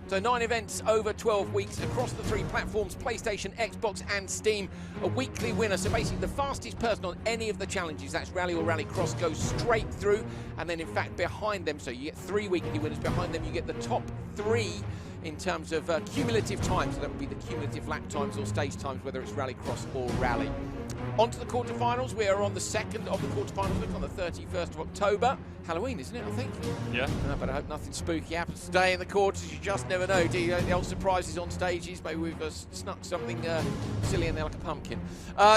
So 9 events over 12 weeks across the 3 platforms, PlayStation, Xbox and Steam. A weekly winner, so basically the fastest person on any of the challenges, that's Rally or Rallycross, goes straight through. And then in fact behind them, so you get 3 weekly winners, behind them you get the top 3 in terms of cumulative times. So that would be the cumulative lap times or stage times, whether it's Rallycross or Rally. On to the quarterfinals. We are on the 2nd of the quarterfinals, look, on the 31st of October. Halloween, isn't it, I think? Yeah. But I hope nothing spooky happens today in the quarters. You just never know, do you? The old surprises on stages. Maybe we've snuck something silly in there like a pumpkin.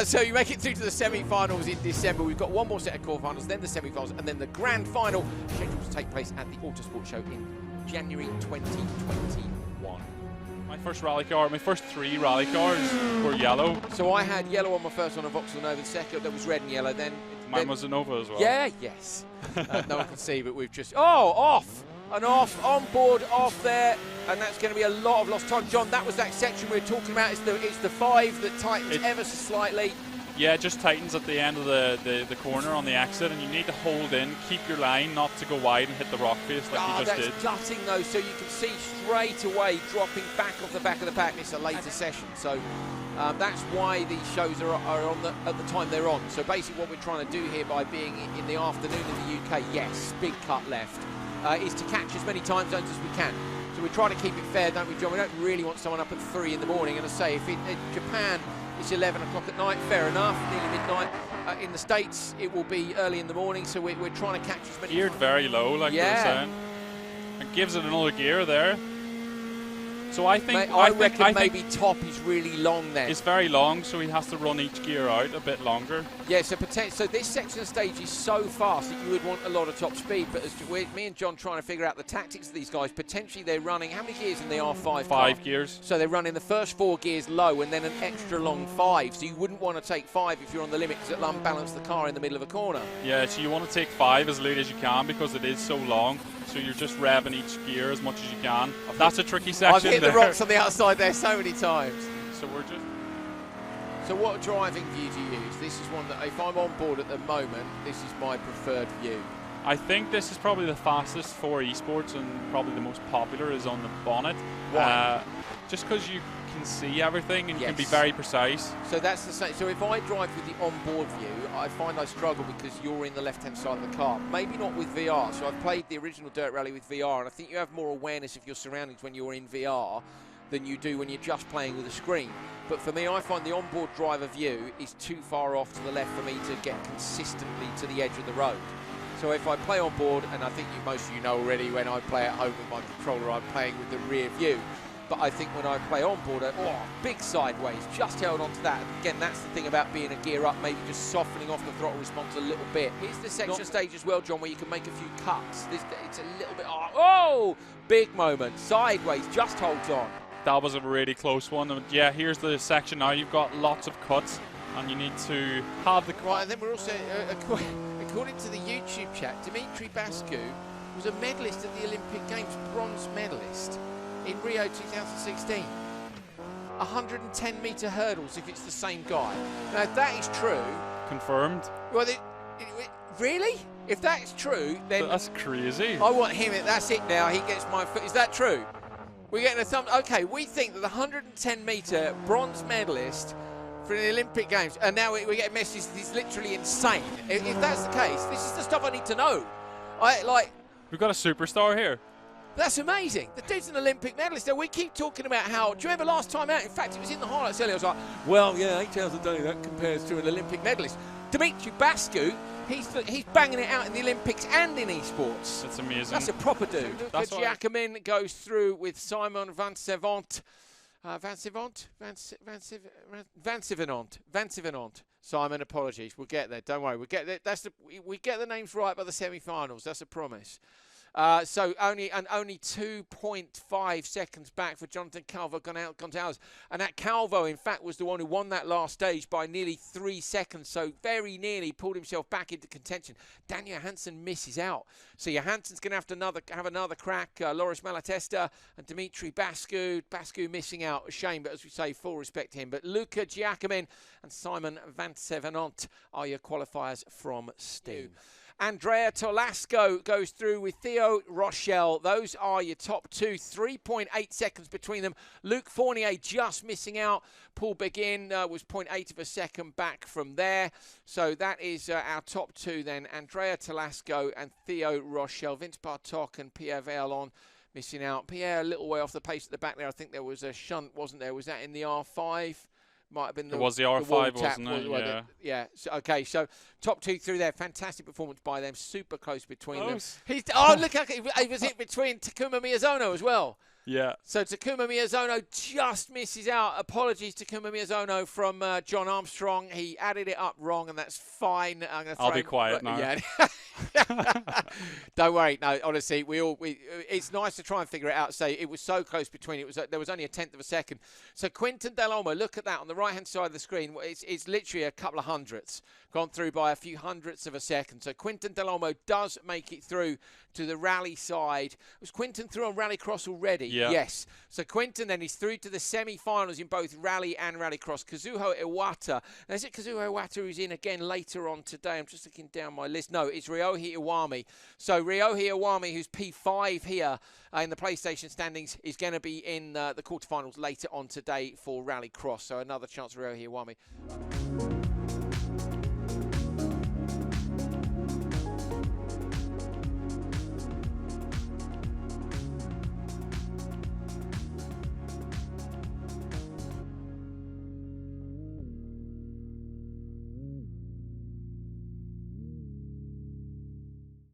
So you make it through to the semi-finals in December. We've got one more set of quarterfinals, then the semi-finals, and then the grand final, scheduled to take place at the Autosport Show in January 2021. My first rally car, my first 3 rally cars were yellow. So I had yellow on my first one, a Vauxhall Nova. Second, there was red and yellow. Mine was a Nova as well. Yeah, yes. No one can see, but we've just... Oh, off! And off, on board, off there. And that's going to be a lot of lost time. John, that was that section we were talking about. It's the 5 that tightens ever so slightly. Yeah, it just tightens at the end of the corner on the exit, and you need to hold in, keep your line, not to go wide and hit the rock face like you just did. That's gutting though, so you can see straight away dropping back off the back of the pack. It's a later session, so that's why these shows are on at the time they're on. So basically what we're trying to do here by being in the afternoon in the UK, yes, big cut left, is to catch as many time zones as we can. So we're trying to keep it fair, don't we, John? We don't really want someone up at 3 in the morning. And I say, if in Japan it's 11 o'clock at night, fair enough, nearly midnight. In the States, it will be early in the morning, so we're trying to catch as many... Geared very low, like you were saying. And gives it another gear there. So I think... I reckon maybe top is really long then. It's very long, so he has to run each gear out a bit longer. Yeah, so this section of stage is so fast that you would want a lot of top speed, but as me and John trying to figure out the tactics of these guys, potentially they're running... How many gears in the R5 5 gears. So they're running the first 4 gears low and then an extra long 5, so you wouldn't want to take 5 if you're on the limit because it'll unbalance the car in the middle of a corner. Yeah, so you want to take 5 as late as you can because it is so long. So you're just revving each gear as much as you can. That's a tricky section. I've hit the rocks on the outside there so many times. So we're just... So what driving view do you use? This is one that, if I'm on board at the moment, this is my preferred view. I think this is probably the fastest for esports and probably the most popular is on the bonnet. Why? Just because you can see everything and you can be very precise. So that's the same. So if I drive with the onboard view, I find I struggle because you're in the left-hand side of the car. Maybe not with VR. So I've played the original Dirt Rally with VR, and I think you have more awareness of your surroundings when you're in VR than you do when you're just playing with a screen. But for me, I find the onboard driver view is too far off to the left for me to get consistently to the edge of the road. So if I play on board, and I think most of you know already when I play at home with my controller, I'm playing with the rear view. But I think when I play on board, big sideways, just held on to that. And again, that's the thing about being a gear up, maybe just softening off the throttle response a little bit. Here's the section stage as well, John, where you can make a few cuts. It's a little bit, big moment, sideways, just holds on. That was a really close one. And yeah, here's the section now. You've got lots of cuts, and you need to have the... Right, and then we're also, according to the YouTube chat, Dimitri Bascu was a medalist at the Olympic Games, bronze medalist in Rio 2016. 110-metre hurdles, if it's the same guy. Now, if that is true... Confirmed. Well, really? If that's true, then... That's crazy. I want him, that's it now, he gets my foot. Is that true? We're getting a thumb... Okay, we think that the 110-metre bronze medalist for the Olympic Games, and now we get messages that he's literally insane. If that's the case, this is the stuff I need to know. We've got a superstar here. That's amazing. The dude's an Olympic medalist. Now, we keep talking about how... Do you remember last time out? In fact, it was in the highlights earlier. I was like, well, yeah, 8 hours a day, that compares to an Olympic medalist. Dimitri Bascu, he's banging it out in the Olympics and in esports. That's amazing. That's a proper dude. Luca Giacomin goes through with Simon Van Sevenant. Van Sevenant. Simon, apologies. We'll get there. Don't worry. We'll get there. We get the names right by the semi-finals. That's a promise. So only 2.5 seconds back for Jonathan Calvo Gonzalez. And that Calvo, in fact, was the one who won that last stage by nearly 3 seconds. So very nearly pulled himself back into contention. Dan Johansson misses out. So Johansson's going to have another crack. Loris Malatesta and Dimitri Bascu. Bascu missing out. A shame, but as we say, full respect to him. But Luca Giacomin and Simon Van Sevenant are your qualifiers from Steam. Andrea Tolasco goes through with Theo Rochelle. Those are your top two. 3.8 seconds between them. Luke Fournier just missing out. Paul Begin was 0.8 of a second back from there. So that is our top two then. Andrea Tolasco and Theo Rochelle. Vince Bartok and Pierre Verlon missing out. Pierre a little way off the pace at the back there. I think there was a shunt, wasn't there? Was that in the R5? Might have been the, it was the R5, wasn't it? Yeah. Yeah. So, okay, so top two through there. Fantastic performance by them. Super close between them. Look how he was hit between Takuma Miyazono as well. Yeah. So Takuma Miyazono just misses out. Apologies, Takuma Miyazono, from John Armstrong. He added it up wrong, and that's fine. I'll be quiet now. Yeah. Don't worry. No, honestly, it's nice to try and figure it out. Say it was so close between. There was only a tenth of a second. So Quinton Del Olmo, look at that on the right-hand side of the screen. It's literally a couple of hundredths, gone through by a few hundredths of a second. So Quinton Del Olmo does make it through to the rally side. Was Quinton through on Rallycross already? Yeah. Yes. So Quinton then is through to the semi-finals in both rally and Rallycross. Kazuho Iwata. Now, is it Kazuho Iwata who's in again later on today? I'm just looking down my list. No, it's Ryohei Iwami. So Ryohei Iwami, who's P5 here in the PlayStation standings, is going to be in the quarterfinals later on today for Rallycross. So another chance for Ryohei Iwami.